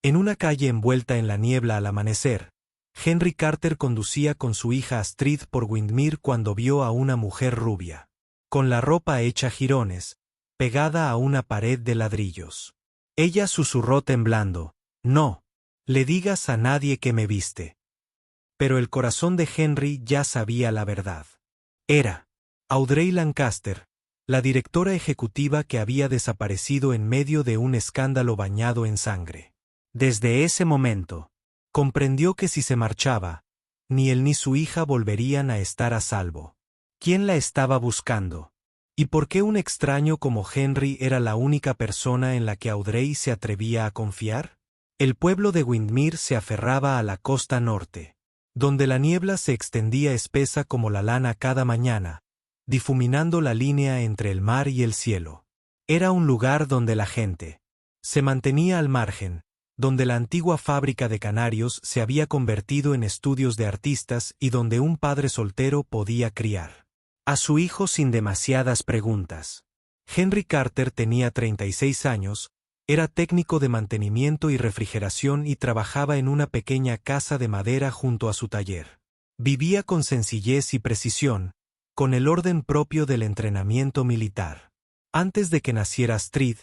En una calle envuelta en la niebla al amanecer, Henry Carter conducía con su hija Astrid por Windmere cuando vio a una mujer rubia, con la ropa hecha jirones, pegada a una pared de ladrillos. Ella susurró temblando: «No le digas a nadie que me viste». Pero el corazón de Henry ya sabía la verdad. Era Audrey Lancaster, la directora ejecutiva que había desaparecido en medio de un escándalo bañado en sangre. Desde ese momento, comprendió que si se marchaba, ni él ni su hija volverían a estar a salvo. ¿Quién la estaba buscando? ¿Y por qué un extraño como Henry era la única persona en la que Audrey se atrevía a confiar? El pueblo de Windmere se aferraba a la costa norte, donde la niebla se extendía espesa como la lana cada mañana, difuminando la línea entre el mar y el cielo. Era un lugar donde la gente se mantenía al margen, donde la antigua fábrica de canarios se había convertido en estudios de artistas y donde un padre soltero podía criar a su hijo sin demasiadas preguntas. Henry Carter tenía 36 años, era técnico de mantenimiento y refrigeración y trabajaba en una pequeña casa de madera junto a su taller. Vivía con sencillez y precisión, con el orden propio del entrenamiento militar. Antes de que naciera Astrid,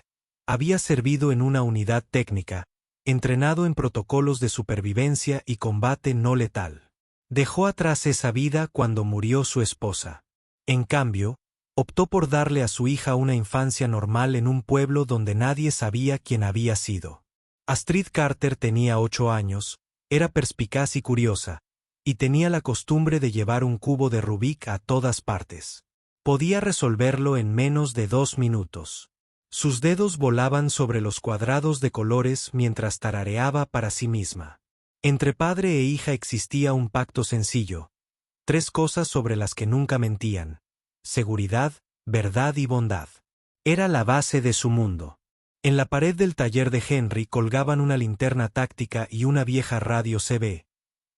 había servido en una unidad técnica, entrenado en protocolos de supervivencia y combate no letal. Dejó atrás esa vida cuando murió su esposa. En cambio, optó por darle a su hija una infancia normal en un pueblo donde nadie sabía quién había sido. Astrid Carter tenía 8 años, era perspicaz y curiosa, y tenía la costumbre de llevar un cubo de Rubik a todas partes. Podía resolverlo en menos de 2 minutos. Sus dedos volaban sobre los cuadrados de colores mientras tarareaba para sí misma. Entre padre e hija existía un pacto sencillo: 3 cosas sobre las que nunca mentían: seguridad, verdad y bondad. Era la base de su mundo. En la pared del taller de Henry colgaban una linterna táctica y una vieja radio CB,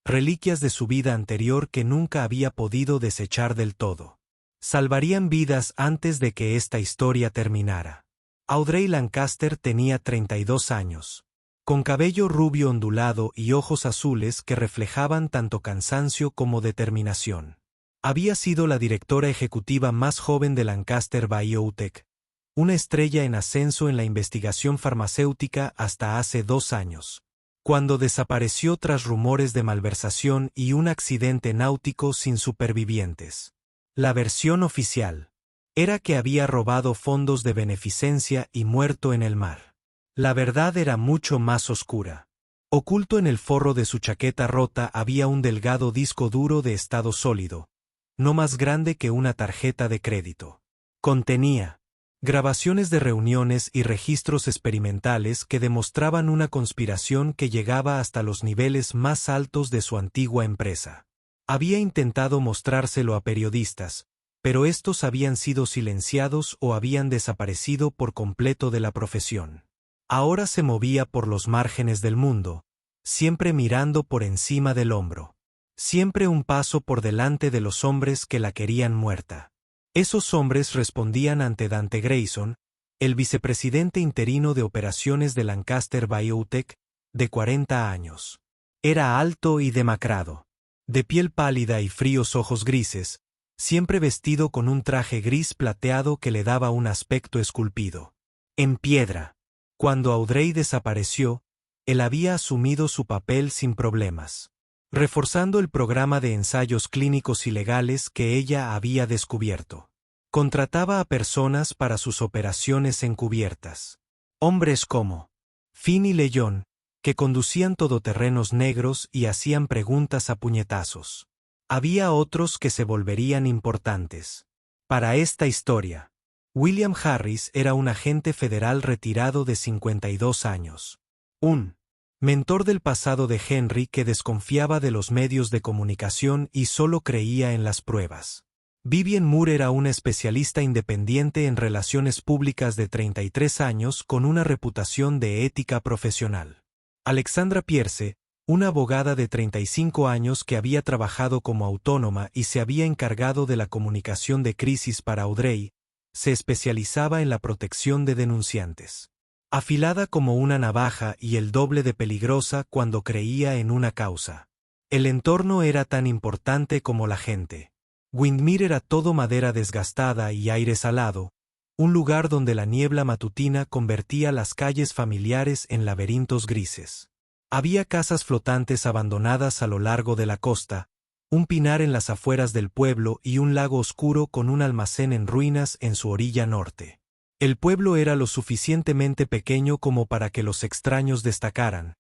reliquias de su vida anterior que nunca había podido desechar del todo. Salvarían vidas antes de que esta historia terminara. Audrey Lancaster tenía 32 años, con cabello rubio ondulado y ojos azules que reflejaban tanto cansancio como determinación. Había sido la directora ejecutiva más joven de Lancaster Biotech, una estrella en ascenso en la investigación farmacéutica hasta hace 2 años, cuando desapareció tras rumores de malversación y un accidente náutico sin supervivientes. La versión oficial era que había robado fondos de beneficencia y muerto en el mar. La verdad era mucho más oscura. Oculto en el forro de su chaqueta rota había un delgado disco duro de estado sólido, no más grande que una tarjeta de crédito. Contenía grabaciones de reuniones y registros experimentales que demostraban una conspiración que llegaba hasta los niveles más altos de su antigua empresa. Había intentado mostrárselo a periodistas, pero estos habían sido silenciados o habían desaparecido por completo de la profesión. Ahora se movía por los márgenes del mundo, siempre mirando por encima del hombro. Siempre un paso por delante de los hombres que la querían muerta. Esos hombres respondían ante Dante Grayson, el vicepresidente interino de operaciones de Lancaster Biotech, de 40 años. Era alto y demacrado, de piel pálida y fríos ojos grises, siempre vestido con un traje gris plateado que le daba un aspecto esculpido en piedra. Cuando Audrey desapareció, él había asumido su papel sin problemas, reforzando el programa de ensayos clínicos ilegales que ella había descubierto. Contrataba a personas para sus operaciones encubiertas. Hombres como Finney Lyon, que conducían todoterrenos negros y hacían preguntas a puñetazos. Había otros que se volverían importantes para esta historia. William Harris era un agente federal retirado de 52 años. Un mentor del pasado de Henry que desconfiaba de los medios de comunicación y solo creía en las pruebas. Vivian Moore era una especialista independiente en relaciones públicas de 33 años con una reputación de ética profesional. Alexandra Pierce, una abogada de 35 años que había trabajado como autónoma y se había encargado de la comunicación de crisis para Audrey, se especializaba en la protección de denunciantes. afilada como una navaja y el doble de peligrosa cuando creía en una causa. El entorno era tan importante como la gente. Windmere era todo madera desgastada y aire salado, un lugar donde la niebla matutina convertía las calles familiares en laberintos grises. Había casas flotantes abandonadas a lo largo de la costa, un pinar en las afueras del pueblo y un lago oscuro con un almacén en ruinas en su orilla norte. El pueblo era lo suficientemente pequeño como para que los extraños destacaran,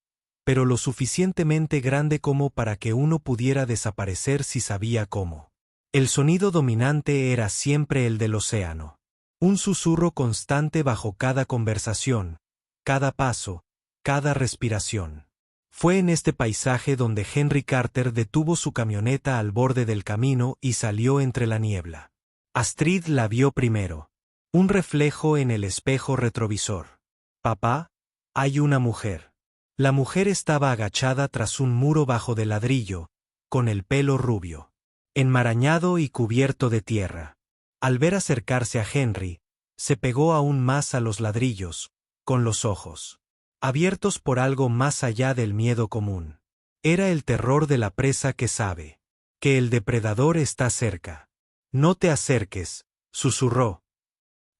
pero lo suficientemente grande como para que uno pudiera desaparecer si sabía cómo. El sonido dominante era siempre el del océano. Un susurro constante bajo cada conversación, cada paso, cada respiración. Fue en este paisaje donde Henry Carter detuvo su camioneta al borde del camino y salió entre la niebla. Astrid la vio primero. Un reflejo en el espejo retrovisor. «Papá, hay una mujer». La mujer estaba agachada tras un muro bajo de ladrillo, con el pelo rubio, enmarañado y cubierto de tierra. Al ver acercarse a Henry, se pegó aún más a los ladrillos, con los ojos abiertos por algo más allá del miedo común. Era el terror de la presa que sabe que el depredador está cerca. «No te acerques», susurró.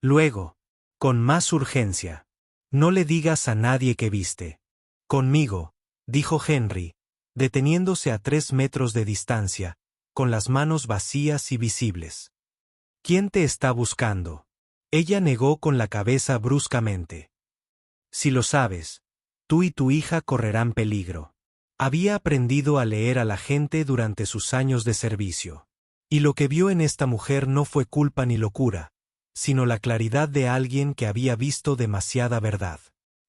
Luego, con más urgencia, «no le digas a nadie que viste». «Conmigo», dijo Henry, deteniéndose a 3 metros de distancia, con las manos vacías y visibles. «¿Quién te está buscando?». Ella negó con la cabeza bruscamente. «Si lo sabes, tú y tu hija correrán peligro». Había aprendido a leer a la gente durante sus años de servicio. Y lo que vio en esta mujer no fue culpa ni locura, sino la claridad de alguien que había visto demasiada verdad.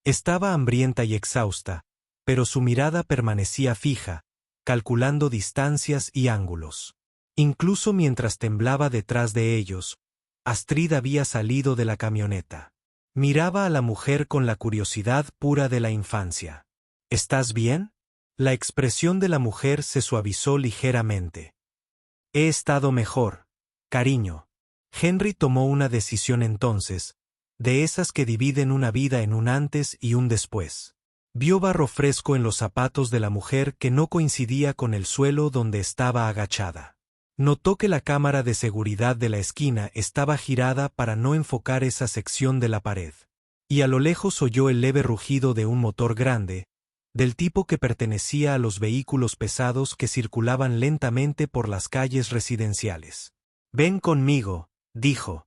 Estaba hambrienta y exhausta, pero su mirada permanecía fija, calculando distancias y ángulos. Incluso mientras temblaba detrás de ellos, Astrid había salido de la camioneta. Miraba a la mujer con la curiosidad pura de la infancia. «¿Estás bien?». La expresión de la mujer se suavizó ligeramente. «He estado mejor, cariño». Henry tomó una decisión entonces, de esas que dividen una vida en un antes y un después. Vio barro fresco en los zapatos de la mujer que no coincidía con el suelo donde estaba agachada. Notó que la cámara de seguridad de la esquina estaba girada para no enfocar esa sección de la pared. Y a lo lejos oyó el leve rugido de un motor grande, del tipo que pertenecía a los vehículos pesados que circulaban lentamente por las calles residenciales. «Ven conmigo», dijo.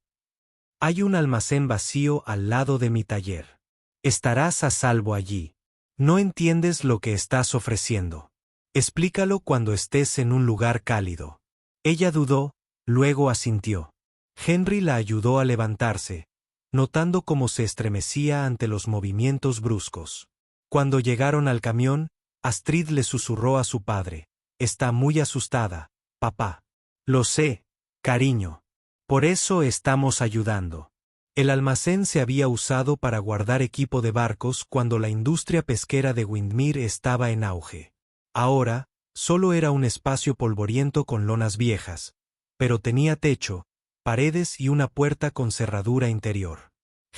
«Hay un almacén vacío al lado de mi taller. Estarás a salvo allí. No entiendes lo que estás ofreciendo. Explícalo cuando estés en un lugar cálido». Ella dudó, luego asintió. Henry la ayudó a levantarse, notando cómo se estremecía ante los movimientos bruscos. Cuando llegaron al camión, Astrid le susurró a su padre: «Está muy asustada, papá». «Lo sé, cariño. Por eso estamos ayudando». El almacén se había usado para guardar equipo de barcos cuando la industria pesquera de Windmere estaba en auge. Ahora, solo era un espacio polvoriento con lonas viejas, pero tenía techo, paredes y una puerta con cerradura interior.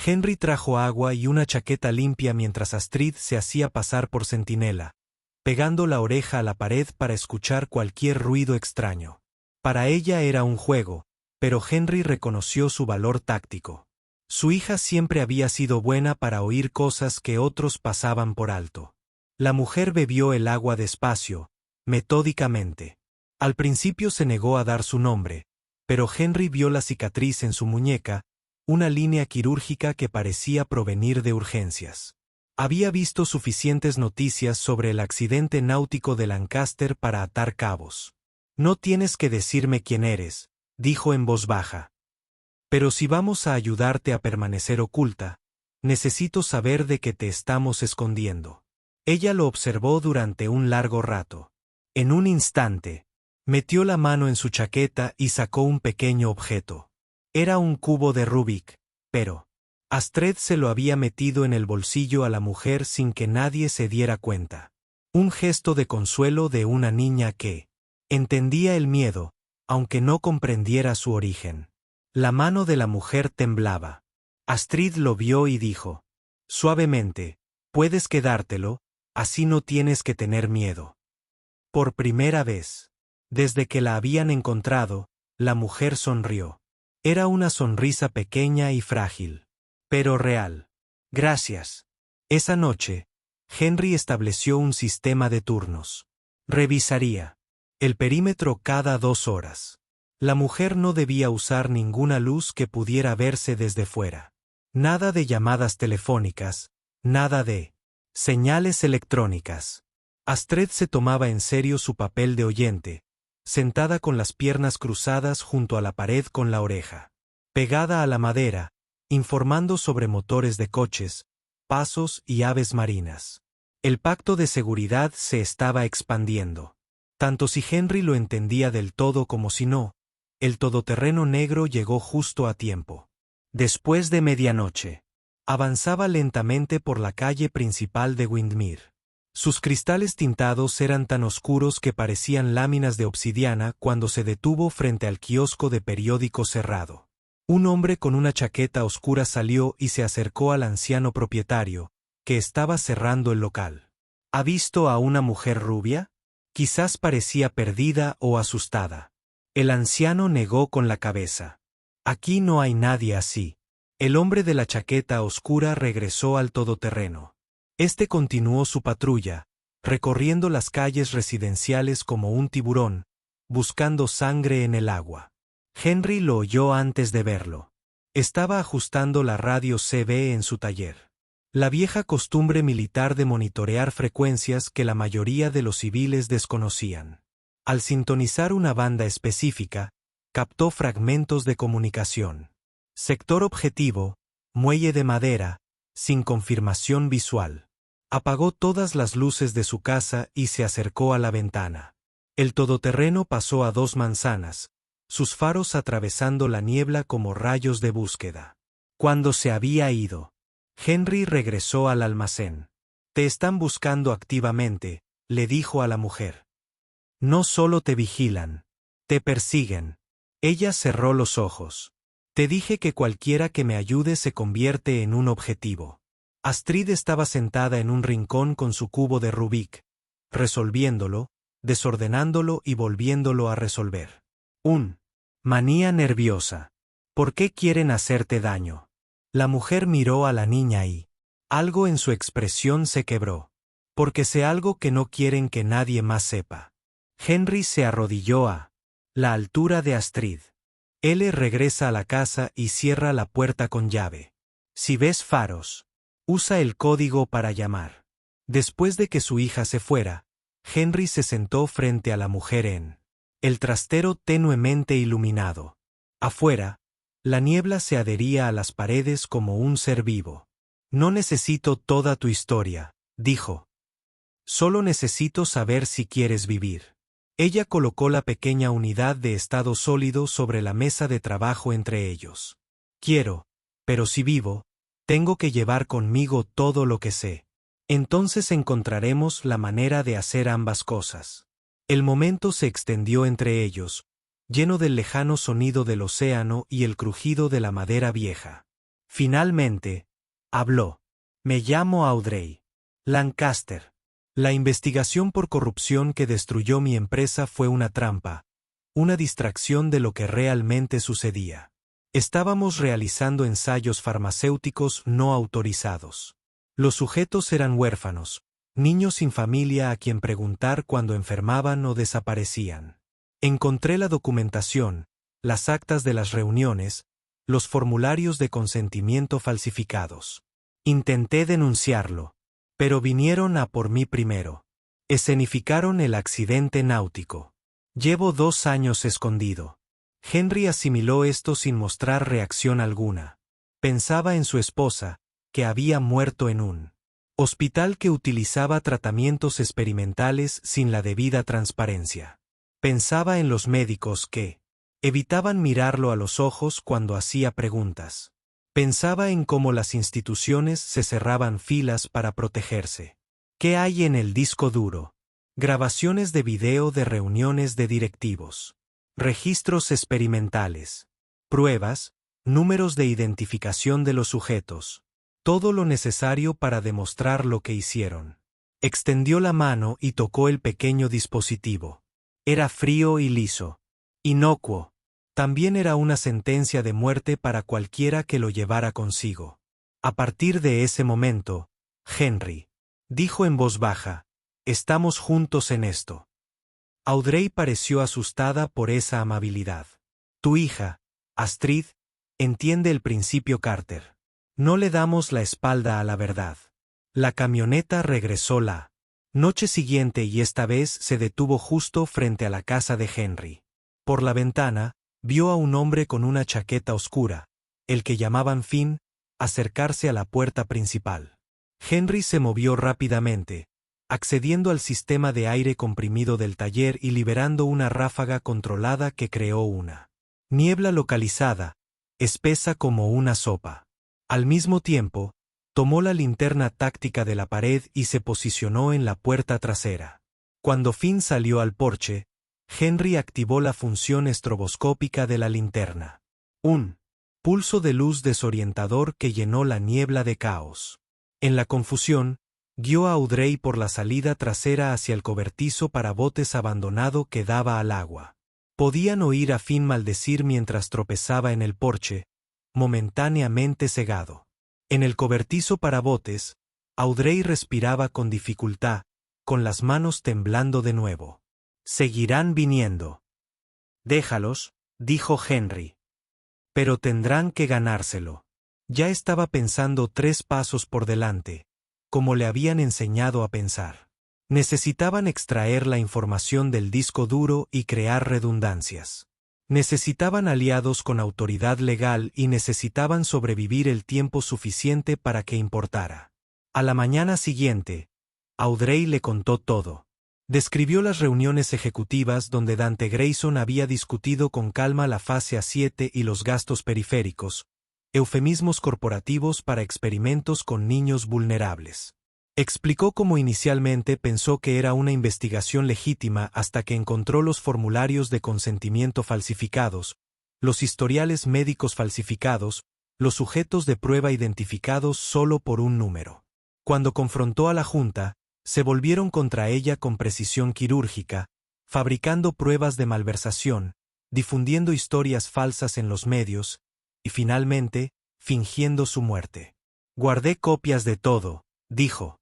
Henry trajo agua y una chaqueta limpia mientras Astrid se hacía pasar por centinela, pegando la oreja a la pared para escuchar cualquier ruido extraño. Para ella era un juego, pero Henry reconoció su valor táctico. Su hija siempre había sido buena para oír cosas que otros pasaban por alto. La mujer bebió el agua despacio, metódicamente. Al principio se negó a dar su nombre, pero Henry vio la cicatriz en su muñeca, una línea quirúrgica que parecía provenir de urgencias. Había visto suficientes noticias sobre el accidente náutico de Lancaster para atar cabos. «No tienes que decirme quién eres», dijo en voz baja. «Pero si vamos a ayudarte a permanecer oculta, necesito saber de qué te estamos escondiendo». Ella lo observó durante un largo rato. En un instante, metió la mano en su chaqueta y sacó un pequeño objeto. Era un cubo de Rubik, pero Astrid se lo había metido en el bolsillo a la mujer sin que nadie se diera cuenta. Un gesto de consuelo de una niña que entendía el miedo, aunque no comprendiera su origen. La mano de la mujer temblaba. Astrid lo vio y dijo: Suavemente, puedes quedártelo, así no tienes que tener miedo. Por primera vez, desde que la habían encontrado, la mujer sonrió. Era una sonrisa pequeña y frágil, pero real. Gracias. Esa noche, Henry estableció un sistema de turnos. Revisaría el perímetro cada 2 horas. La mujer no debía usar ninguna luz que pudiera verse desde fuera. Nada de llamadas telefónicas, nada de señales electrónicas. Astrid se tomaba en serio su papel de oyente, sentada con las piernas cruzadas junto a la pared con la oreja pegada a la madera, informando sobre motores de coches, pasos y aves marinas. El pacto de seguridad se estaba expandiendo. Tanto si Henry lo entendía del todo como si no, el todoterreno negro llegó justo a tiempo. Después de medianoche, avanzaba lentamente por la calle principal de Windmere. Sus cristales tintados eran tan oscuros que parecían láminas de obsidiana cuando se detuvo frente al kiosco de periódico cerrado. Un hombre con una chaqueta oscura salió y se acercó al anciano propietario, que estaba cerrando el local. ¿Ha visto a una mujer rubia? Quizás parecía perdida o asustada. El anciano negó con la cabeza. Aquí no hay nadie así. El hombre de la chaqueta oscura regresó al todoterreno. Este continuó su patrulla, recorriendo las calles residenciales como un tiburón, buscando sangre en el agua. Henry lo oyó antes de verlo. Estaba ajustando la radio CB en su taller. La vieja costumbre militar de monitorear frecuencias que la mayoría de los civiles desconocían. Al sintonizar una banda específica, captó fragmentos de comunicación. Sector objetivo, muelle de madera, sin confirmación visual. Apagó todas las luces de su casa y se acercó a la ventana. El todoterreno pasó a 2 manzanas, sus faros atravesando la niebla como rayos de búsqueda. Cuando se había ido, Henry regresó al almacén. Te están buscando activamente, le dijo a la mujer. No solo te vigilan, te persiguen. Ella cerró los ojos. Te dije que cualquiera que me ayude se convierte en un objetivo. Astrid estaba sentada en un rincón con su cubo de Rubik, resolviéndolo, desordenándolo y volviéndolo a resolver. Manía nerviosa. ¿Por qué quieren hacerte daño? La mujer miró a la niña y algo en su expresión se quebró. Porque sé algo que no quieren que nadie más sepa. Henry se arrodilló a la altura de Astrid. Él regresa a la casa y cierra la puerta con llave. Si ves faros, usa el código para llamar. Después de que su hija se fuera, Henry se sentó frente a la mujer en el trastero tenuemente iluminado. Afuera, la niebla se adhería a las paredes como un ser vivo. No necesito toda tu historia, dijo. Solo necesito saber si quieres vivir. Ella colocó la pequeña unidad de estado sólido sobre la mesa de trabajo entre ellos. Quiero, pero si vivo, tengo que llevar conmigo todo lo que sé. Entonces encontraremos la manera de hacer ambas cosas. El momento se extendió entre ellos, lleno del lejano sonido del océano y el crujido de la madera vieja. Finalmente, habló. Me llamo Audrey Lancaster. La investigación por corrupción que destruyó mi empresa fue una trampa, una distracción de lo que realmente sucedía. Estábamos realizando ensayos farmacéuticos no autorizados. Los sujetos eran huérfanos, niños sin familia a quien preguntar cuando enfermaban o desaparecían. Encontré la documentación, las actas de las reuniones, los formularios de consentimiento falsificados. Intenté denunciarlo, pero vinieron a por mí primero. Escenificaron el accidente náutico. Llevo 2 años escondido. Henry asimiló esto sin mostrar reacción alguna. Pensaba en su esposa, que había muerto en un hospital que utilizaba tratamientos experimentales sin la debida transparencia. Pensaba en los médicos que evitaban mirarlo a los ojos cuando hacía preguntas. Pensaba en cómo las instituciones se cerraban filas para protegerse. ¿Qué hay en el disco duro? Grabaciones de video de reuniones de directivos. Registros experimentales. Pruebas, números de identificación de los sujetos. todo lo necesario para demostrar lo que hicieron. Extendió la mano y tocó el pequeño dispositivo. Era frío y liso. Inocuo. También era una sentencia de muerte para cualquiera que lo llevara consigo. A partir de ese momento, Henry dijo en voz baja, «Estamos juntos en esto». Audrey pareció asustada por esa amabilidad. «Tu hija, Astrid, entiende el principio Carter. No le damos la espalda a la verdad». La camioneta regresó la noche siguiente y esta vez se detuvo justo frente a la casa de Henry. Por la ventana, vio a un hombre con una chaqueta oscura, el que llamaban Finn, acercarse a la puerta principal. Henry se movió rápidamente, accediendo al sistema de aire comprimido del taller y liberando una ráfaga controlada que creó una niebla localizada, espesa como una sopa. Al mismo tiempo, tomó la linterna táctica de la pared y se posicionó en la puerta trasera. Cuando Finn salió al porche, Henry activó la función estroboscópica de la linterna. Un pulso de luz desorientador que llenó la niebla de caos. En la confusión, guió a Audrey por la salida trasera hacia el cobertizo para botes abandonado que daba al agua. Podían oír a Finn maldecir mientras tropezaba en el porche, momentáneamente cegado. En el cobertizo para botes, Audrey respiraba con dificultad, con las manos temblando de nuevo. «Seguirán viniendo». «Déjalos», dijo Henry. «Pero tendrán que ganárselo». Ya estaba pensando 3 pasos por delante, como le habían enseñado a pensar. Necesitaban extraer la información del disco duro y crear redundancias. Necesitaban aliados con autoridad legal y necesitaban sobrevivir el tiempo suficiente para que importara. A la mañana siguiente, Audrey le contó todo. Describió las reuniones ejecutivas donde Dante Grayson había discutido con calma la fase A7 y los gastos periféricos, eufemismos corporativos para experimentos con niños vulnerables. Explicó cómo inicialmente pensó que era una investigación legítima hasta que encontró los formularios de consentimiento falsificados, los historiales médicos falsificados, los sujetos de prueba identificados solo por un número. Cuando confrontó a la Junta, se volvieron contra ella con precisión quirúrgica, fabricando pruebas de malversación, difundiendo historias falsas en los medios, y finalmente, fingiendo su muerte. «Guardé copias de todo», dijo.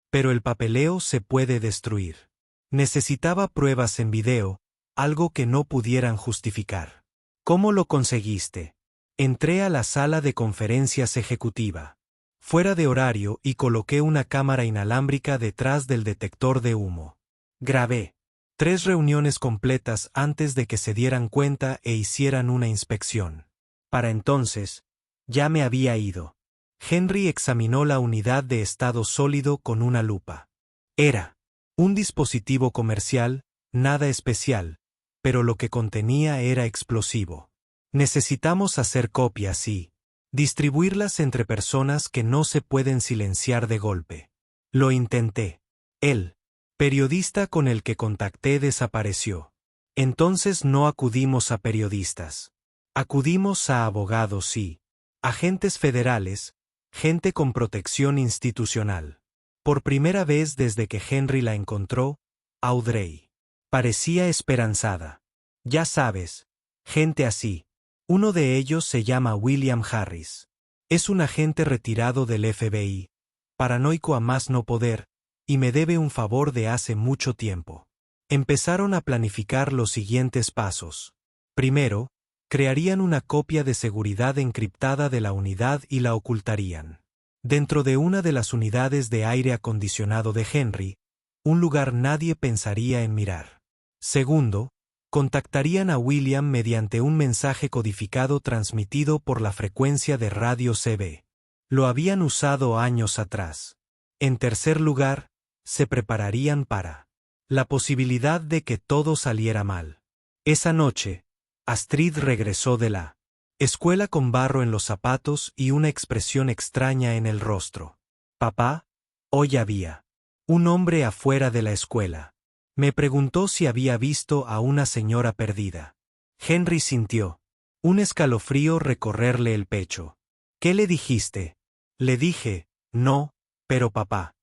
«Pero el papeleo se puede destruir. Necesitaba pruebas en video, algo que no pudieran justificar». «¿Cómo lo conseguiste?» «Entré a la sala de conferencias ejecutiva, fuera de horario y coloqué una cámara inalámbrica detrás del detector de humo. Grabé 3 reuniones completas antes de que se dieran cuenta e hicieran una inspección. Para entonces, ya me había ido». Henry examinó la unidad de estado sólido con una lupa. Era un dispositivo comercial, nada especial, pero lo que contenía era explosivo. «Necesitamos hacer copias y distribuirlas entre personas que no se pueden silenciar de golpe». Lo intenté. El periodista con el que contacté desapareció. Entonces no acudimos a periodistas. Acudimos a abogados y agentes federales, gente con protección institucional. Por primera vez desde que Henry la encontró, Audrey parecía esperanzada. «Ya sabes, gente así. Uno de ellos se llama William Harris. Es un agente retirado del FBI, paranoico a más no poder, y me debe un favor de hace mucho tiempo». Empezaron a planificar los siguientes pasos. Primero, crearían una copia de seguridad encriptada de la unidad y la ocultarían dentro de una de las unidades de aire acondicionado de Henry, un lugar nadie pensaría en mirar. Segundo, contactarían a William mediante un mensaje codificado transmitido por la frecuencia de radio CB. Lo habían usado años atrás. En tercer lugar, se prepararían para la posibilidad de que todo saliera mal. Esa noche, Astrid regresó de la escuela con barro en los zapatos y una expresión extraña en el rostro. «Papá, hoy había un hombre afuera de la escuela. Me preguntó si había visto a una señora perdida». Henry sintió un escalofrío recorrerle el pecho. «¿Qué le dijiste?» Le dije, no, pero papá.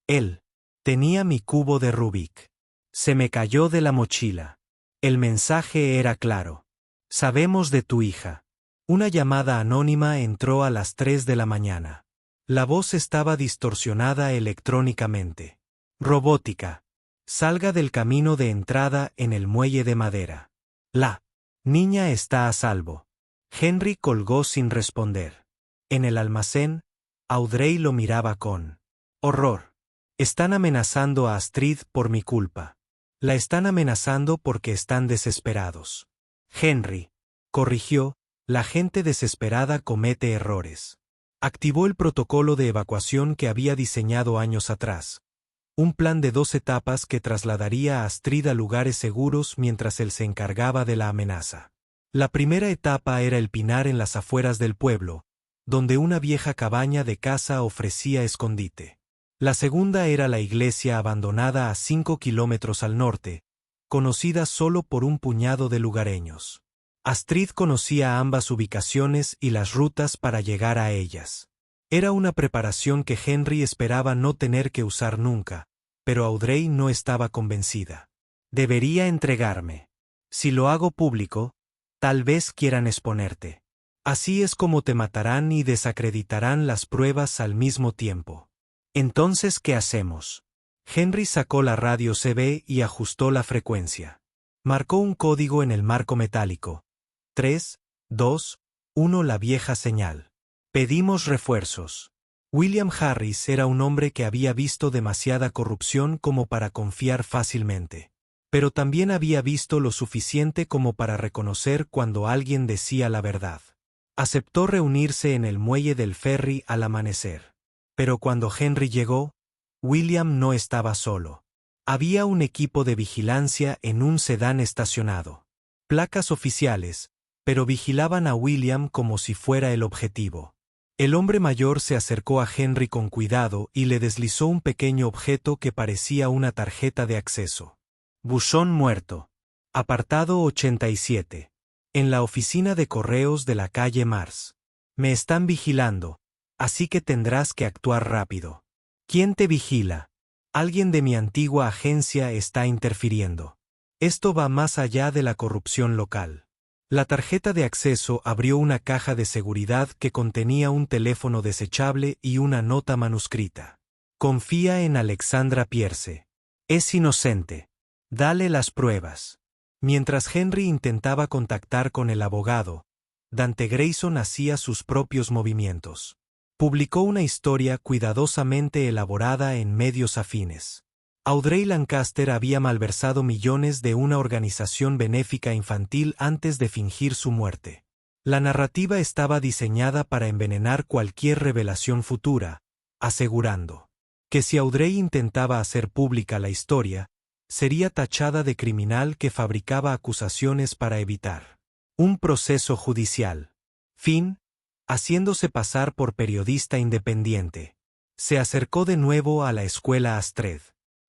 Él tenía mi cubo de Rubik. Se me cayó de la mochila. El mensaje era claro. Sabemos de tu hija. Una llamada anónima entró a las 3 de la mañana. La voz estaba distorsionada electrónicamente. Robótica. Salga del camino de entrada en el muelle de madera. La niña está a salvo. Henry colgó sin responder. En el almacén, Audrey lo miraba con horror. Están amenazando a Astrid por mi culpa. La están amenazando porque están desesperados. Henry, corrigió, la gente desesperada comete errores. Activó el protocolo de evacuación que había diseñado años atrás. Un plan de 2 etapas que trasladaría a Astrid a lugares seguros mientras él se encargaba de la amenaza. La primera etapa era el pinar en las afueras del pueblo, donde una vieja cabaña de caza ofrecía escondite. La segunda era la iglesia abandonada a 5 kilómetros al norte, conocida solo por un puñado de lugareños. Astrid conocía ambas ubicaciones y las rutas para llegar a ellas. Era una preparación que Henry esperaba no tener que usar nunca, pero Audrey no estaba convencida. Debería entregarme. Si lo hago público, tal vez quieran exponerte. Así es como te matarán y desacreditarán las pruebas al mismo tiempo. Entonces, ¿qué hacemos? Henry sacó la radio CB y ajustó la frecuencia. Marcó un código en el marco metálico. 3, 2, 1 la vieja señal. Pedimos refuerzos. William Harris era un hombre que había visto demasiada corrupción como para confiar fácilmente. Pero también había visto lo suficiente como para reconocer cuando alguien decía la verdad. Aceptó reunirse en el muelle del ferry al amanecer. Pero cuando Henry llegó, William no estaba solo. Había un equipo de vigilancia en un sedán estacionado. Placas oficiales, pero vigilaban a William como si fuera el objetivo. El hombre mayor se acercó a Henry con cuidado y le deslizó un pequeño objeto que parecía una tarjeta de acceso. Buzón muerto. Apartado 87. En la oficina de correos de la calle Mars. Me están vigilando, así que tendrás que actuar rápido. ¿Quién te vigila? Alguien de mi antigua agencia está interfiriendo. Esto va más allá de la corrupción local. La tarjeta de acceso abrió una caja de seguridad que contenía un teléfono desechable y una nota manuscrita. Confía en Alexandra Pierce. Es inocente. Dale las pruebas. Mientras Henry intentaba contactar con el abogado, Dante Grayson hacía sus propios movimientos. Publicó una historia cuidadosamente elaborada en medios afines. Audrey Lancaster había malversado millones de una organización benéfica infantil antes de fingir su muerte. La narrativa estaba diseñada para envenenar cualquier revelación futura, asegurando que si Audrey intentaba hacer pública la historia, sería tachada de criminal que fabricaba acusaciones para evitar un proceso judicial. Fin, haciéndose pasar por periodista independiente. Se acercó de nuevo a la escuela Astrid.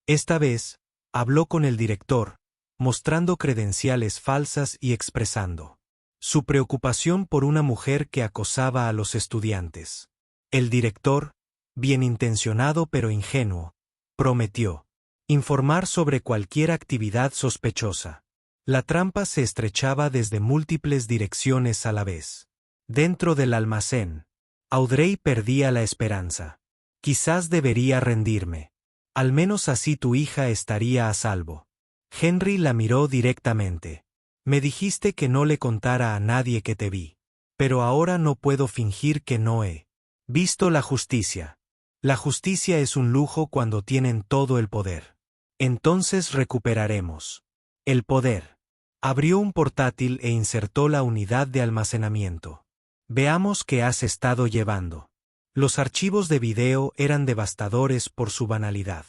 Esta vez, habló con el director, mostrando credenciales falsas y expresando su preocupación por una mujer que acosaba a los estudiantes. El director, bien intencionado pero ingenuo, prometió informar sobre cualquier actividad sospechosa. La trampa se estrechaba desde múltiples direcciones a la vez. Dentro del almacén, Audrey perdía la esperanza. Quizás debería rendirme. Al menos así tu hija estaría a salvo. Henry la miró directamente. Me dijiste que no le contara a nadie que te vi. Pero ahora no puedo fingir que no he visto la justicia. La justicia es un lujo cuando tienen todo el poder. Entonces recuperaremos el poder. Abrió un portátil e insertó la unidad de almacenamiento. Veamos qué has estado llevando. Los archivos de video eran devastadores por su banalidad.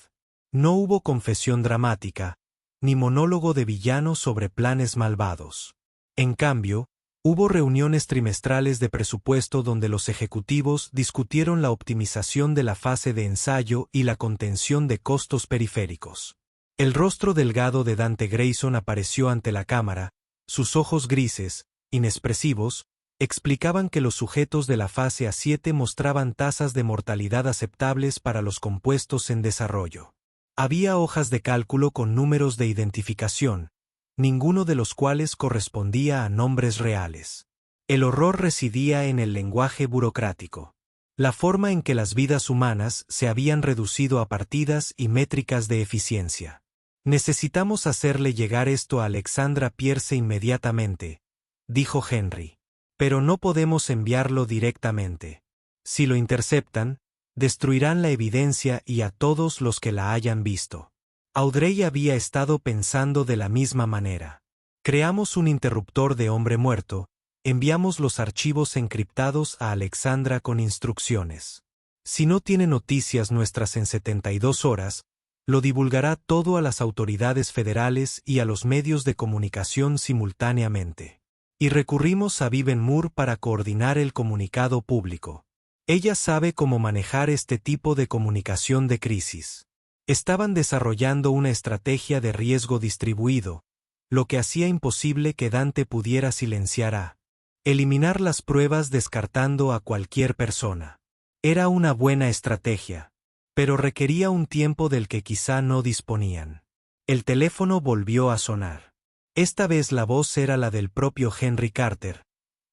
No hubo confesión dramática, ni monólogo de villano sobre planes malvados. En cambio, hubo reuniones trimestrales de presupuesto donde los ejecutivos discutieron la optimización de la fase de ensayo y la contención de costos periféricos. El rostro delgado de Dante Grayson apareció ante la cámara, sus ojos grises, inexpresivos, Explicaban que los sujetos de la fase A7 mostraban tasas de mortalidad aceptables para los compuestos en desarrollo. Había hojas de cálculo con números de identificación, ninguno de los cuales correspondía a nombres reales. El horror residía en el lenguaje burocrático. La forma en que las vidas humanas se habían reducido a partidas y métricas de eficiencia. Necesitamos hacerle llegar esto a Alexandra Pierce inmediatamente, dijo Henry. Pero no podemos enviarlo directamente. Si lo interceptan, destruirán la evidencia y a todos los que la hayan visto. Audrey había estado pensando de la misma manera. Creamos un interruptor de hombre muerto, enviamos los archivos encriptados a Alexandra con instrucciones. Si no tiene noticias nuestras en 72 horas, lo divulgará todo a las autoridades federales y a los medios de comunicación simultáneamente. Y recurrimos a Vivian Moore para coordinar el comunicado público. Ella sabe cómo manejar este tipo de comunicación de crisis. Estaban desarrollando una estrategia de riesgo distribuido, lo que hacía imposible que Dante pudiera silenciar a eliminar las pruebas descartando a cualquier persona. Era una buena estrategia, pero requería un tiempo del que quizá no disponían. El teléfono volvió a sonar. Esta vez la voz era la del propio Henry Carter,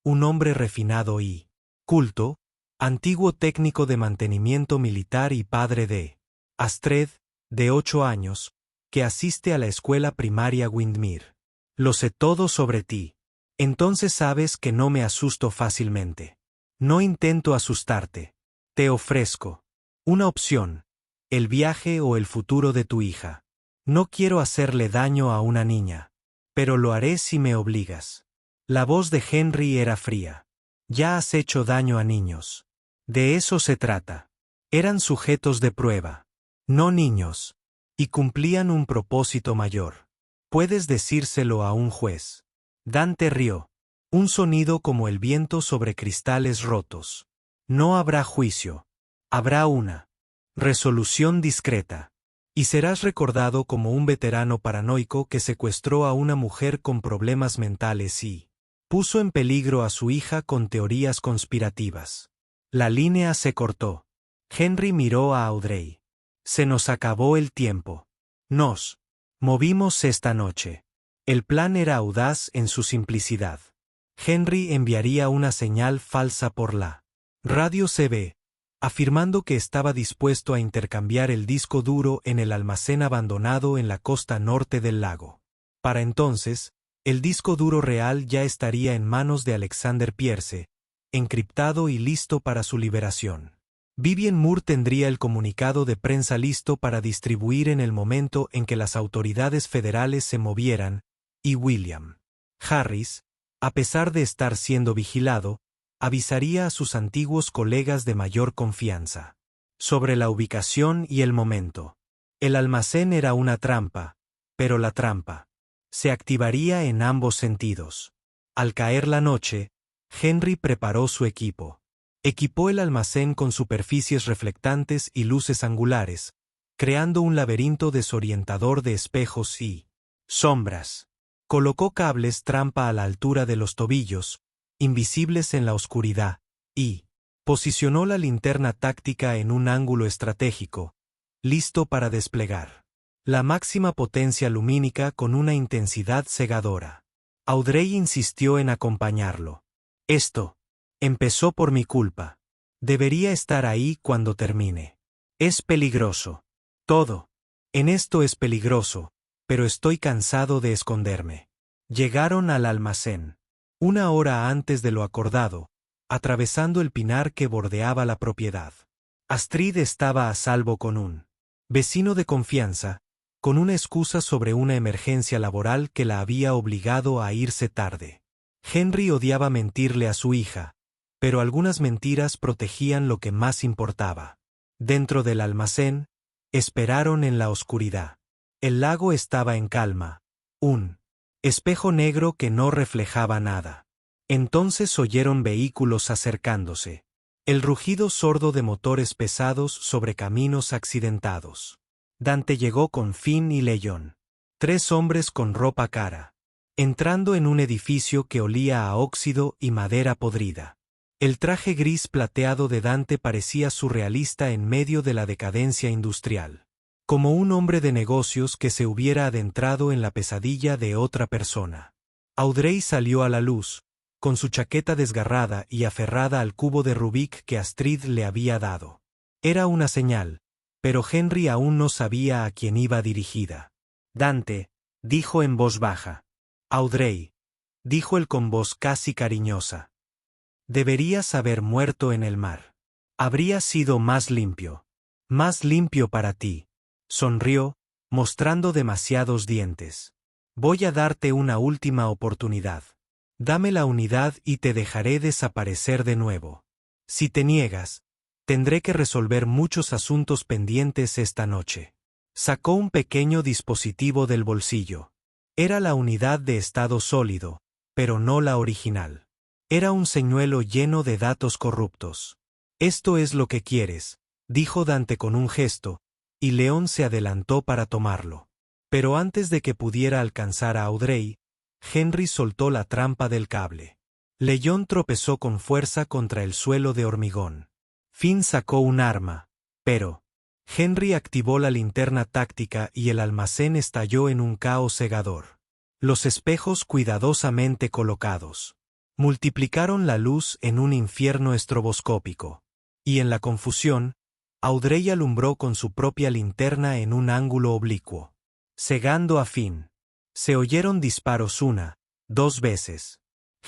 un hombre refinado y culto, antiguo técnico de mantenimiento militar y padre de Astrid, de 8 años, que asiste a la escuela primaria Windmere. Lo sé todo sobre ti. Entonces sabes que no me asusto fácilmente. No intento asustarte. Te ofrezco una opción, el viaje o el futuro de tu hija. No quiero hacerle daño a una niña. Pero lo haré si me obligas. La voz de Henry era fría. Ya has hecho daño a niños. De eso se trata. Eran sujetos de prueba, no niños, y cumplían un propósito mayor. Puedes decírselo a un juez. Dante rió. Un sonido como el viento sobre cristales rotos. No habrá juicio. Habrá una resolución discreta. Y serás recordado como un veterano paranoico que secuestró a una mujer con problemas mentales y puso en peligro a su hija con teorías conspirativas. La línea se cortó. Henry miró a Audrey. Se nos acabó el tiempo. Nos movimos esta noche. El plan era audaz en su simplicidad. Henry enviaría una señal falsa por la radio CB, afirmando que estaba dispuesto a intercambiar el disco duro en el almacén abandonado en la costa norte del lago. Para entonces, el disco duro real ya estaría en manos de Alexander Pierce, encriptado y listo para su liberación. Vivian Moore tendría el comunicado de prensa listo para distribuir en el momento en que las autoridades federales se movieran, y William Harris, a pesar de estar siendo vigilado, avisaría a sus antiguos colegas de mayor confianza sobre la ubicación y el momento. El almacén era una trampa, pero la trampa se activaría en ambos sentidos. Al caer la noche, Henry preparó su equipo. Equipó el almacén con superficies reflectantes y luces angulares, creando un laberinto desorientador de espejos y sombras. Colocó cables trampa a la altura de los tobillos, invisibles en la oscuridad, y posicionó la linterna táctica en un ángulo estratégico, listo para desplegar la máxima potencia lumínica con una intensidad cegadora. Audrey insistió en acompañarlo. Esto empezó por mi culpa. Debería estar ahí cuando termine. Es peligroso. Todo en esto es peligroso, pero estoy cansado de esconderme. Llegaron al almacén. 1 hora antes de lo acordado, atravesando el pinar que bordeaba la propiedad. Astrid estaba a salvo con un vecino de confianza, con una excusa sobre una emergencia laboral que la había obligado a irse tarde. Henry odiaba mentirle a su hija, pero algunas mentiras protegían lo que más importaba. Dentro del almacén, esperaron en la oscuridad. El lago estaba en calma, un espejo negro que no reflejaba nada. Entonces oyeron vehículos acercándose. El rugido sordo de motores pesados sobre caminos accidentados. Dante llegó con Finn y Leon. 3 hombres con ropa cara. entrando en un edificio que olía a óxido y madera podrida. El traje gris plateado de Dante parecía surrealista en medio de la decadencia industrial, como un hombre de negocios que se hubiera adentrado en la pesadilla de otra persona. Audrey salió a la luz, con su chaqueta desgarrada y aferrada al cubo de Rubik que Astrid le había dado. Era una señal, pero Henry aún no sabía a quién iba dirigida. Dante, dijo en voz baja. Audrey, dijo él con voz casi cariñosa. Deberías haber muerto en el mar. Habría sido más limpio para ti. Sonrió, mostrando demasiados dientes. Voy a darte una última oportunidad. Dame la unidad y te dejaré desaparecer de nuevo. Si te niegas, tendré que resolver muchos asuntos pendientes esta noche. Sacó un pequeño dispositivo del bolsillo. Era la unidad de estado sólido, pero no la original. Era un señuelo lleno de datos corruptos. Esto es lo que quieres, dijo Dante con un gesto, y León se adelantó para tomarlo. Pero antes de que pudiera alcanzar a Audrey, Henry soltó la trampa del cable. León tropezó con fuerza contra el suelo de hormigón. Finn sacó un arma, pero Henry activó la linterna táctica y el almacén estalló en un caos cegador. Los espejos cuidadosamente colocados multiplicaron la luz en un infierno estroboscópico. Y en la confusión, Audrey alumbró con su propia linterna en un ángulo oblicuo, cegando a Finn. Se oyeron disparos 1, 2 veces.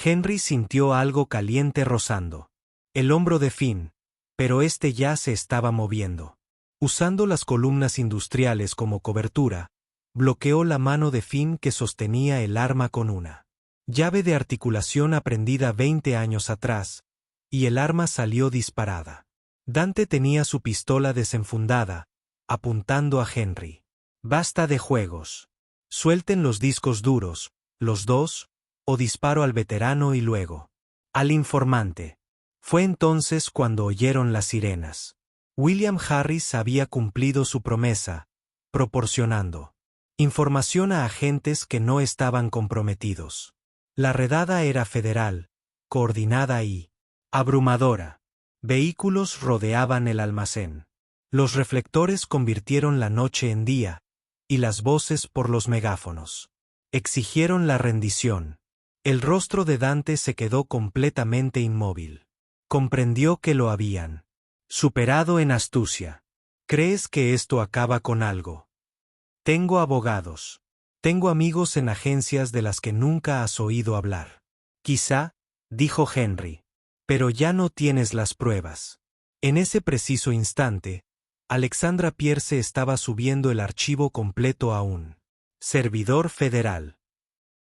Henry sintió algo caliente rozando el hombro de Finn, pero este ya se estaba moviendo. Usando las columnas industriales como cobertura, bloqueó la mano de Finn que sostenía el arma con una llave de articulación aprendida 20 años atrás, y el arma salió disparada. Dante tenía su pistola desenfundada, apuntando a Henry. Basta de juegos. Suelten los discos duros, los dos, o disparo al veterano y luego al informante. Fue entonces cuando oyeron las sirenas. William Harris había cumplido su promesa, proporcionando información a agentes que no estaban comprometidos. La redada era federal, coordinada y abrumadora. Vehículos rodeaban el almacén. Los reflectores convirtieron la noche en día, y las voces por los megáfonos exigieron la rendición. El rostro de Dante se quedó completamente inmóvil. Comprendió que lo habían superado en astucia. ¿Crees que esto acaba con algo? Tengo abogados. Tengo amigos en agencias de las que nunca has oído hablar. Quizá, dijo Henry. Pero ya no tienes las pruebas. En ese preciso instante, Alexandra Pierce estaba subiendo el archivo completo a un servidor federal.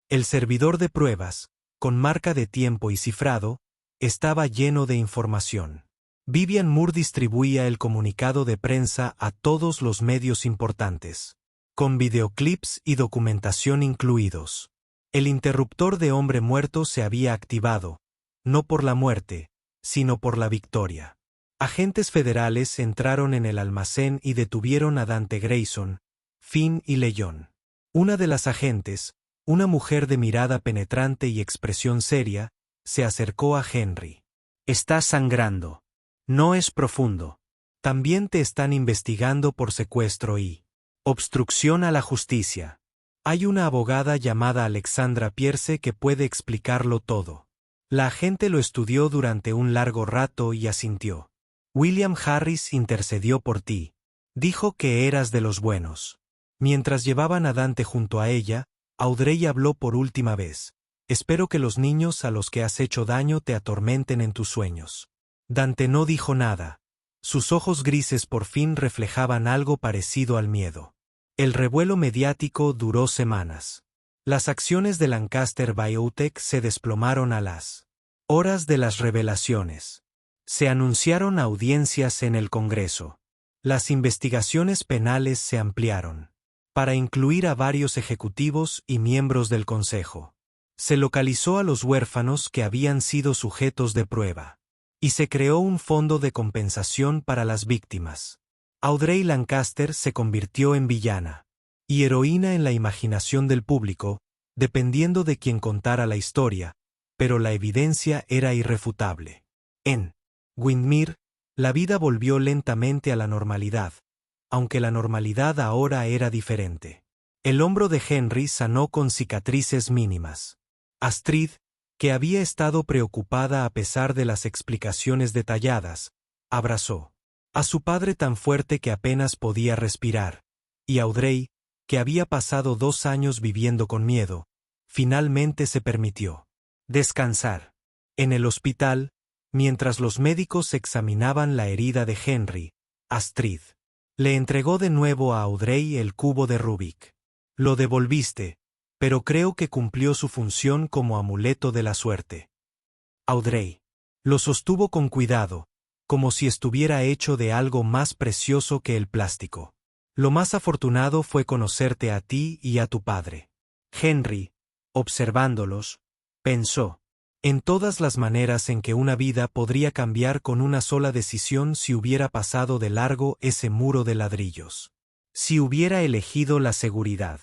El servidor de pruebas, con marca de tiempo y cifrado, estaba lleno de información. Vivian Moore distribuía el comunicado de prensa a todos los medios importantes, con videoclips y documentación incluidos. El interruptor de hombre muerto se había activado, no por la muerte, sino por la victoria. Agentes federales entraron en el almacén y detuvieron a Dante Grayson, Finn y León. Una de las agentes, una mujer de mirada penetrante y expresión seria, se acercó a Henry. Estás sangrando. No es profundo. También te están investigando por secuestro y obstrucción a la justicia. Hay una abogada llamada Alexandra Pierce que puede explicarlo todo. La agente lo estudió durante un largo rato y asintió. William Harris intercedió por ti. Dijo que eras de los buenos. Mientras llevaban a Dante junto a ella, Audrey habló por última vez. Espero que los niños a los que has hecho daño te atormenten en tus sueños. Dante no dijo nada. Sus ojos grises por fin reflejaban algo parecido al miedo. El revuelo mediático duró semanas. Las acciones de Lancaster Biotech se desplomaron a las horas de las revelaciones. Se anunciaron audiencias en el Congreso. Las investigaciones penales se ampliaron, para incluir a varios ejecutivos y miembros del Consejo. Se localizó a los huérfanos que habían sido sujetos de prueba. Y se creó un fondo de compensación para las víctimas. Audrey Lancaster se convirtió en villana y heroína en la imaginación del público, dependiendo de quien contara la historia, pero la evidencia era irrefutable. En Windmere, la vida volvió lentamente a la normalidad, aunque la normalidad ahora era diferente. El hombro de Henry sanó con cicatrices mínimas. Astrid, que había estado preocupada a pesar de las explicaciones detalladas, abrazó a su padre tan fuerte que apenas podía respirar, y Audrey, que había pasado 2 años viviendo con miedo, finalmente se permitió descansar. En el hospital, mientras los médicos examinaban la herida de Henry, Astrid le entregó de nuevo a Audrey el cubo de Rubik. Lo devolviste, pero creo que cumplió su función como amuleto de la suerte. Audrey lo sostuvo con cuidado, como si estuviera hecho de algo más precioso que el plástico. Lo más afortunado fue conocerte a ti y a tu padre. Henry, observándolos, pensó en todas las maneras en que una vida podría cambiar con una sola decisión si hubiera pasado de largo ese muro de ladrillos. Si hubiera elegido la seguridad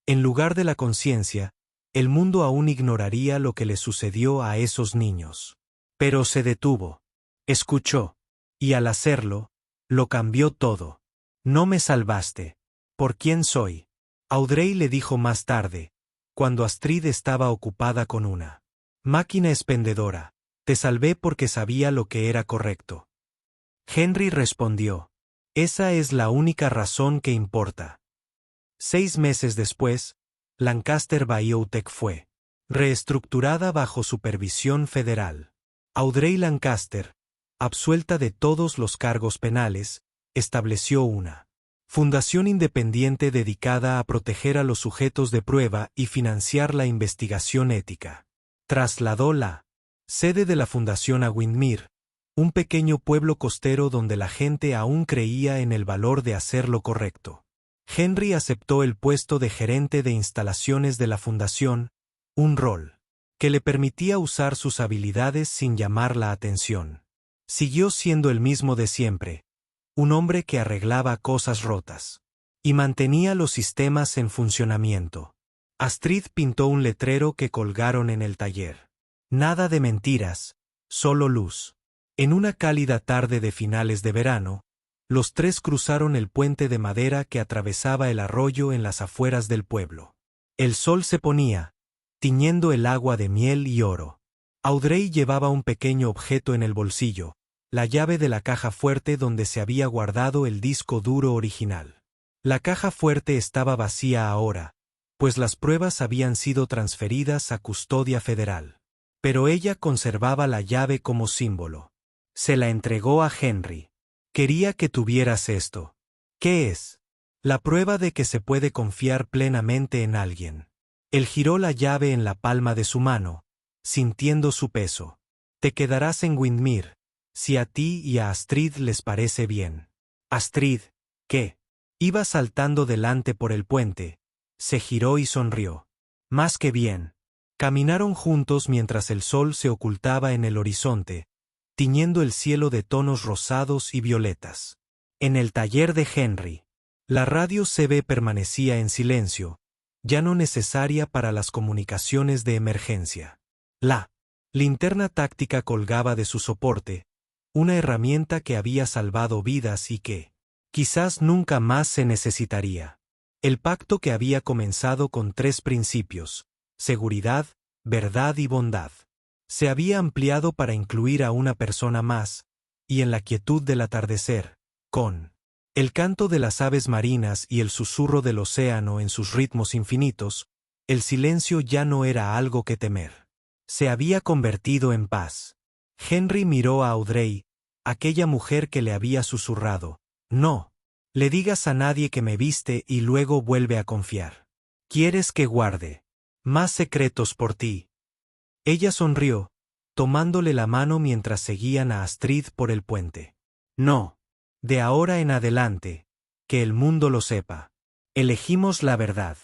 en lugar de la conciencia, el mundo aún ignoraría lo que le sucedió a esos niños. Pero se detuvo, escuchó, y al hacerlo, lo cambió todo. No me salvaste. ¿Por quién soy? Audrey le dijo más tarde, cuando Astrid estaba ocupada con una máquina expendedora. Te salvé porque sabía lo que era correcto. Henry respondió, esa es la única razón que importa. 6 meses después, Lancaster Biotech fue reestructurada bajo supervisión federal. Audrey Lancaster, absuelta de todos los cargos penales, estableció una fundación independiente dedicada a proteger a los sujetos de prueba y financiar la investigación ética. Trasladó la sede de la fundación a Windmere, un pequeño pueblo costero donde la gente aún creía en el valor de hacer lo correcto. Henry aceptó el puesto de gerente de instalaciones de la fundación, un rol que le permitía usar sus habilidades sin llamar la atención. Siguió siendo el mismo de siempre, un hombre que arreglaba cosas rotas y mantenía los sistemas en funcionamiento. Astrid pintó un letrero que colgaron en el taller. Nada de mentiras, solo luz. En una cálida tarde de finales de verano, los tres cruzaron el puente de madera que atravesaba el arroyo en las afueras del pueblo. El sol se ponía, tiñendo el agua de miel y oro. Audrey llevaba un pequeño objeto en el bolsillo, la llave de la caja fuerte donde se había guardado el disco duro original. La caja fuerte estaba vacía ahora, pues las pruebas habían sido transferidas a custodia federal. Pero ella conservaba la llave como símbolo. Se la entregó a Henry. Quería que tuvieras esto. ¿Qué es? La prueba de que se puede confiar plenamente en alguien. Él giró la llave en la palma de su mano, sintiendo su peso. Te quedarás en Windmere, si a ti y a Astrid les parece bien. Astrid, que iba saltando delante por el puente, se giró y sonrió. Más que bien. Caminaron juntos mientras el sol se ocultaba en el horizonte, tiñendo el cielo de tonos rosados y violetas. En el taller de Henry, la radio CB permanecía en silencio, ya no necesaria para las comunicaciones de emergencia. La linterna táctica colgaba de su soporte, una herramienta que había salvado vidas y que, quizás nunca más se necesitaría. El pacto que había comenzado con 3 principios, seguridad, verdad y bondad, se había ampliado para incluir a una persona más, y en la quietud del atardecer, con el canto de las aves marinas y el susurro del océano en sus ritmos infinitos, el silencio ya no era algo que temer. Se había convertido en paz. Henry miró a Audrey, aquella mujer que le había susurrado, no le digas a nadie que me viste y luego vuelve a confiar. ¿Quieres que guarde más secretos por ti? Ella sonrió, tomándole la mano mientras seguían a Astrid por el puente. No. De ahora en adelante, que el mundo lo sepa. Elegimos la verdad.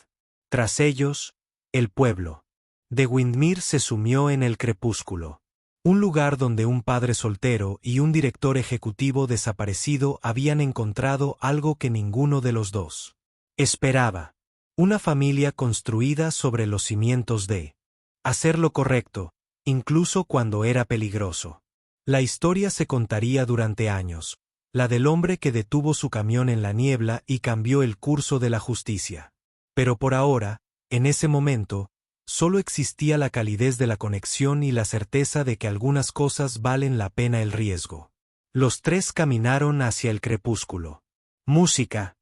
Tras ellos, el pueblo de Windmere se sumió en el crepúsculo. Un lugar donde un padre soltero y un director ejecutivo desaparecido habían encontrado algo que ninguno de los dos esperaba. Una familia construida sobre los cimientos de hacer lo correcto, incluso cuando era peligroso. La historia se contaría durante años, la del hombre que detuvo su camión en la niebla y cambió el curso de la justicia. Pero por ahora, en ese momento, solo existía la calidez de la conexión y la certeza de que algunas cosas valen la pena el riesgo. Los tres caminaron hacia el crepúsculo. Música,